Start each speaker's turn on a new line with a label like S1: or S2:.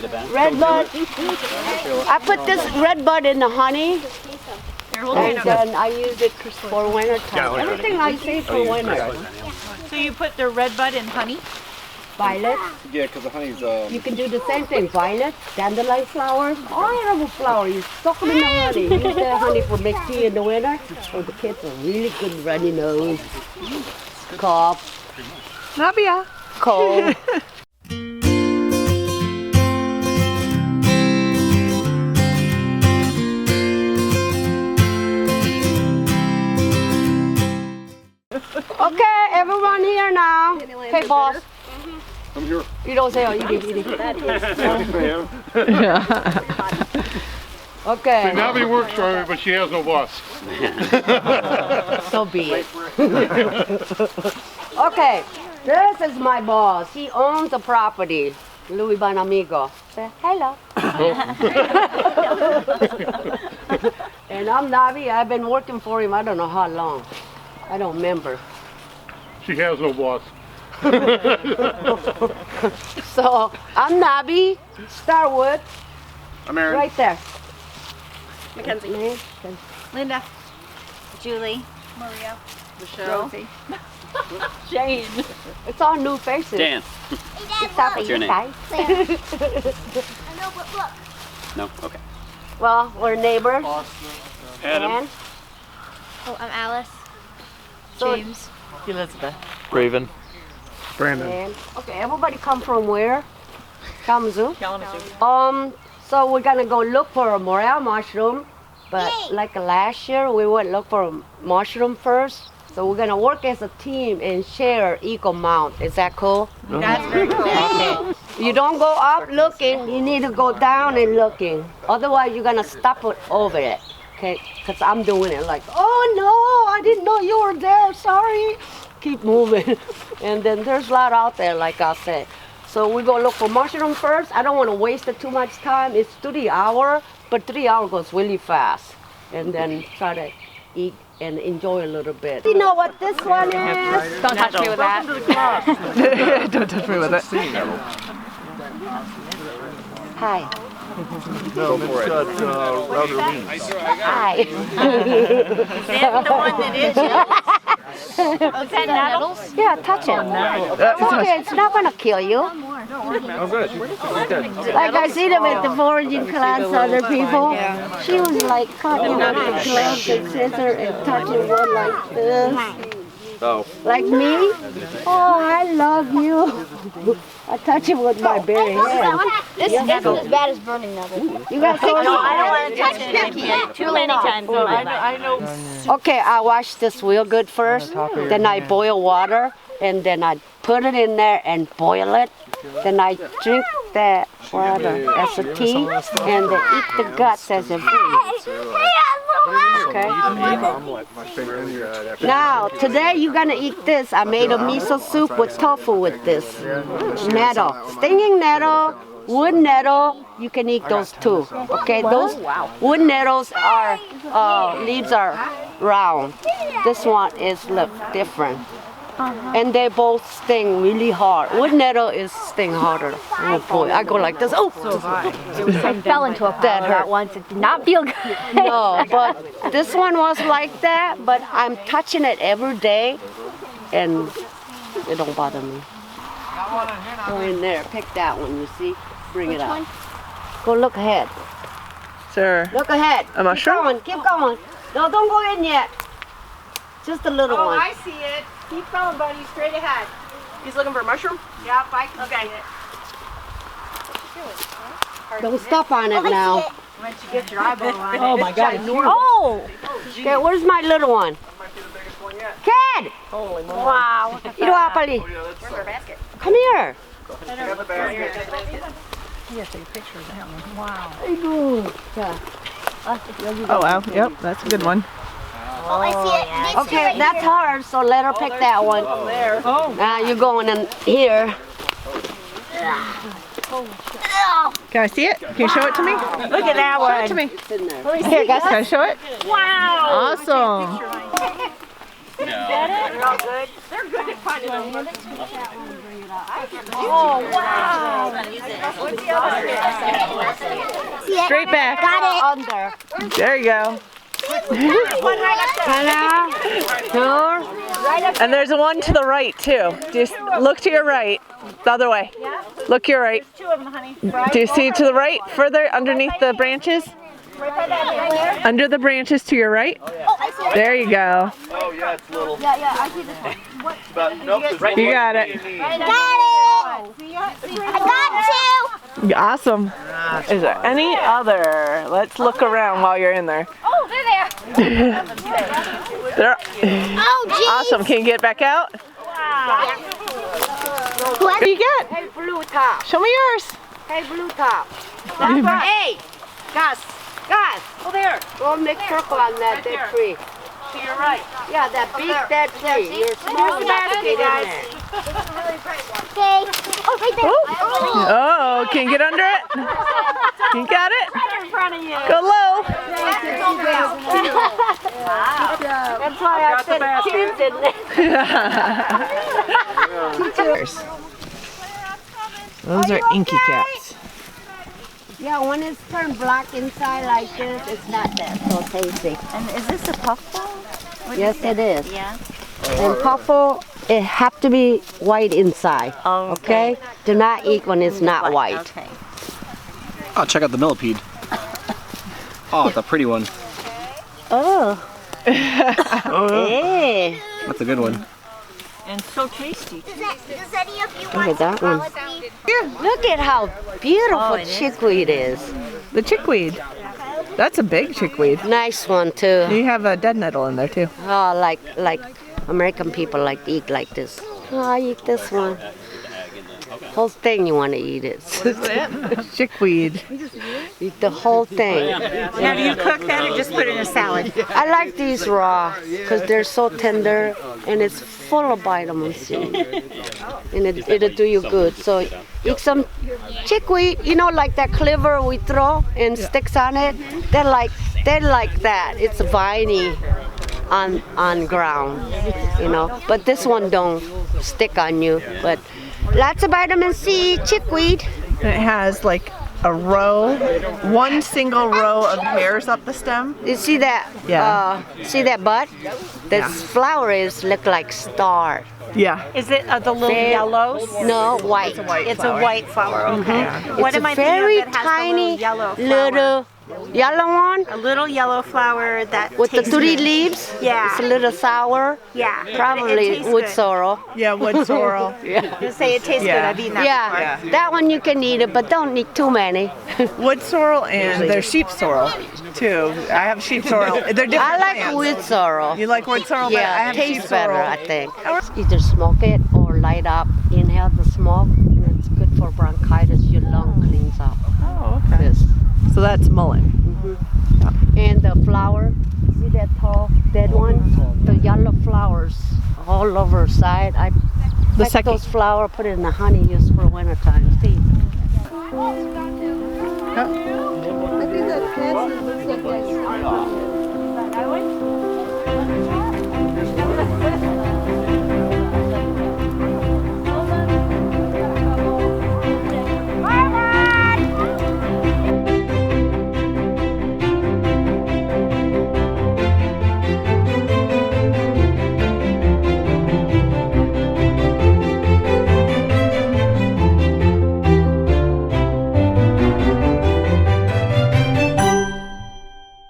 S1: red bud. I put this red bud in the honey. And then I use it for winter time. Everything I say for winter.
S2: So you put the red bud in honey?
S1: Violet.
S3: Yeah, because the honey's...
S1: You can do the same thing. Violet, dandelion flowers, all edible flowers. You soak them in the honey. Use the honey for make tea in the winter. For the kids, a really good runny nose, cough,
S2: Nabe.
S1: cold. Okay, everyone here now. Hey, boss.
S3: I'm here.
S1: You don't say, oh, you did. Okay.
S4: See, Nabe works for me, but she has no boss.
S1: So be it. Okay, this is my boss. He owns the property. Louis Bonamigo. Say hello. And I'm Nabe. I've been working for him, I don't know how long. I don't remember.
S4: She has no boss.
S1: So, I'm Nabe. Starwood.
S3: I'm Aaron.
S1: Right there.
S2: Mackenzie. Linda. Julie. Maria. Michelle. Rosie. Jane.
S1: It's all new faces.
S5: Dan.
S1: What's
S5: your name?
S1: I
S6: know, but look.
S5: No? Okay.
S1: Well, we're neighbors.
S5: Adam.
S1: And
S6: Oh, I'm Alice.
S1: so,
S2: James.
S7: Elizabeth.
S3: Raven. Brandon.
S1: and, okay, everybody come from where? Kalamazoo?
S2: Kalamazoo.
S1: So we're gonna go look for a morel mushroom, but
S6: Yay.
S1: like last year, we went look for a mushroom first. So we're gonna work as a team and share equal amount. Is that cool?
S2: That's very cool.
S1: Okay. You don't go up looking, you need to go down and looking. Otherwise, you're gonna stop it over it. Okay? Because I'm doing it like, oh no, I didn't know you were there, sorry. Keep moving. And then there's a lot out there, like I said. So we go look for mushroom first. I don't want to waste it too much time. It's 3 hours, but 3 hours goes really fast. And then try to eat and enjoy a little bit. You know what this one is?
S2: Don't touch me with that.
S7: Don't touch me with it.
S1: Hi.
S3: No, it's got router beans.
S1: Hi.
S2: Is that the one that is yours? Oh, is that nettles?
S1: Yeah, touch it. It's okay, it's not gonna kill you.
S3: Oh, good. Good.
S1: Like I see them at the foraging class, other people. She was like cutting up the gloves and scissors and touching one like this.
S3: Oh.
S1: Like me? Oh, I love you. I touch it with my bare hand.
S6: This isn't as bad as burning nettle.
S1: You got so
S2: No, I don't want to touch it. I can't. Too many times. I know.
S1: Okay, I wash this real good first. Then I boil water. And then I put it in there and boil it. Then I drink that water as a tea. And then eat the guts as a food. Okay. Now, today you're gonna eat this. I made a miso soup with tofu with this. Nettle. Stinging nettle, wood nettle, you can eat those too. Okay, those wood nettles are, leaves are round. This one is different. And they both sting really hard. Wood nettle is sting harder. Oh boy, I go like this. Oh!
S6: I fell into a pile of that once. It did not feel good.
S1: No, but this one was like that, but I'm touching it every day and it don't bother me. Go in there, pick that one, you see? Bring it up. Go look ahead.
S7: Sir.
S1: Look ahead.
S7: A mushroom?
S1: Keep going. No, don't go in yet. Just a little
S2: Oh,
S1: one.
S2: I see it. Keep going, buddy. Straight ahead. He's looking for a mushroom?
S1: Yeah, I can
S2: Okay.
S1: Don't stop on it now.
S2: Once you get your eyeball on it.
S7: Oh my God.
S1: Oh! Okay, where's my little one? Kid!
S7: Holy moly.
S1: Wow. Iroapali.
S2: Where's our basket?
S1: Come here.
S7: Yeah, take a picture of that one. Wow.
S1: Yeah.
S7: Oh wow. Yep, that's a good one.
S6: Oh, I see it. They see it
S1: Okay,
S6: right
S1: that's
S6: here.
S1: hers, so let her pick that one.
S7: Oh.
S1: Now you're going in here.
S7: Can I see it? Can you show it to me?
S2: Look at that
S7: Show it
S2: one.
S7: to me.
S1: It's in there.
S7: Here, guys. Can I show it?
S2: Wow.
S7: Awesome.
S2: They're all good. They're good at finding them. Oh, wow.
S7: Straight back.
S1: Under.
S7: There you go. And there's one to the right too. Just look to your right. The other way. Look to your right.
S2: Two of them, honey.
S7: Do you see to the right? Further underneath the branches? Under the branches to your right? There you go.
S3: Oh yeah, it's little.
S6: Yeah, I see this one.
S3: But nope, it's right.
S7: You got it.
S6: I got two.
S7: Awesome. Is there any other? Let's look around while you're in there.
S6: Oh, they're there.
S7: They're
S6: Oh, geez.
S7: awesome. Can you get back out? What do you get?
S1: Hey, blue top.
S7: Show me yours.
S1: Hey, blue top. Hey, Gus.
S2: Oh, there.
S1: Go make circle on that dead tree.
S2: To your right.
S1: Yeah, that big dead tree. Your small basket in there.
S6: Okay. Oh, right there.
S7: Oh, can you get under it? You got it?
S2: Right in front of you.
S7: Go low.
S1: That's why I said kids in there.
S7: Those are inky caps.
S1: Yeah, when it's turned black inside like this, it's not that so tasty.
S2: And is this a puffball?
S1: Yes, it is.
S2: Yeah.
S1: And puffle, it have to be white inside.
S2: Oh,
S1: Okay? Do not eat when it's not white.
S2: Okay.
S5: Oh, check out the millipede. Oh, it's a pretty one.
S1: Oh. Hey.
S5: That's a good one.
S2: And so tasty.
S6: Does any of you
S1: Look
S6: want
S1: at that
S6: to
S1: one.
S6: with me?
S1: Look at how beautiful
S2: Oh, it is.
S1: chickweed is.
S7: The chickweed. That's a big chickweed.
S1: Nice one too.
S7: You have a dead nettle in there too.
S1: Oh, like American people like to eat like this. Oh, I eat this one. Whole thing you want to eat it.
S7: Chickweed.
S1: Eat the whole thing.
S2: Now, do you cook that or just put it in a salad?
S1: I like these raw because they're so tender and it's full of vitamin C. And it'll do you good. So eat some chickweed, you know, like that cleaver we throw and sticks on it. They're like that. It's viney on ground, you know. But this one don't stick on you. But lots of vitamin C, chickweed.
S7: And it has like a row, one single row of hairs up the stem.
S1: You see that?
S7: Yeah.
S1: See that bud? This flower is look like star.
S7: Yeah.
S2: Is it the little
S1: Fair-
S2: yellows?
S1: No, white.
S2: It's a white flower. Okay. What
S1: It's
S2: am
S1: a
S2: I thinking
S1: very
S2: of that has
S1: tiny
S2: the little yellow flower?
S1: little yellow one
S2: A little yellow flower that
S1: with the
S2: tastes
S1: three
S2: good.
S1: leaves.
S2: Yeah.
S1: It's a little sour.
S2: Yeah. It
S1: Probably
S2: tastes
S1: wood
S2: good.
S1: sorrel.
S7: Yeah, wood sorrel.
S2: You say it tastes
S7: Yeah.
S2: good. I've eaten that
S1: Yeah.
S2: before.
S1: That one you can eat it, but don't eat too many.
S7: Wood sorrel and there's sheep sorrel too. I have sheep sorrel. They're different
S1: I like
S7: plants.
S1: wood sorrel.
S7: You like wood sorrel, but I
S1: Yeah,
S7: have
S1: it
S7: sheep
S1: tastes better,
S7: sorrel.
S1: I think. Either smoke it or light up. Inhale the smoke, and it's good for bronchitis. Your lung cleans up.
S7: Oh, okay.
S1: This.
S7: So that's mullet.
S1: And the flower, see that tall dead one? The yellow flowers all over side. I
S7: The
S1: pick
S7: second.
S1: those flowers, put it in the honey used for winter time. See?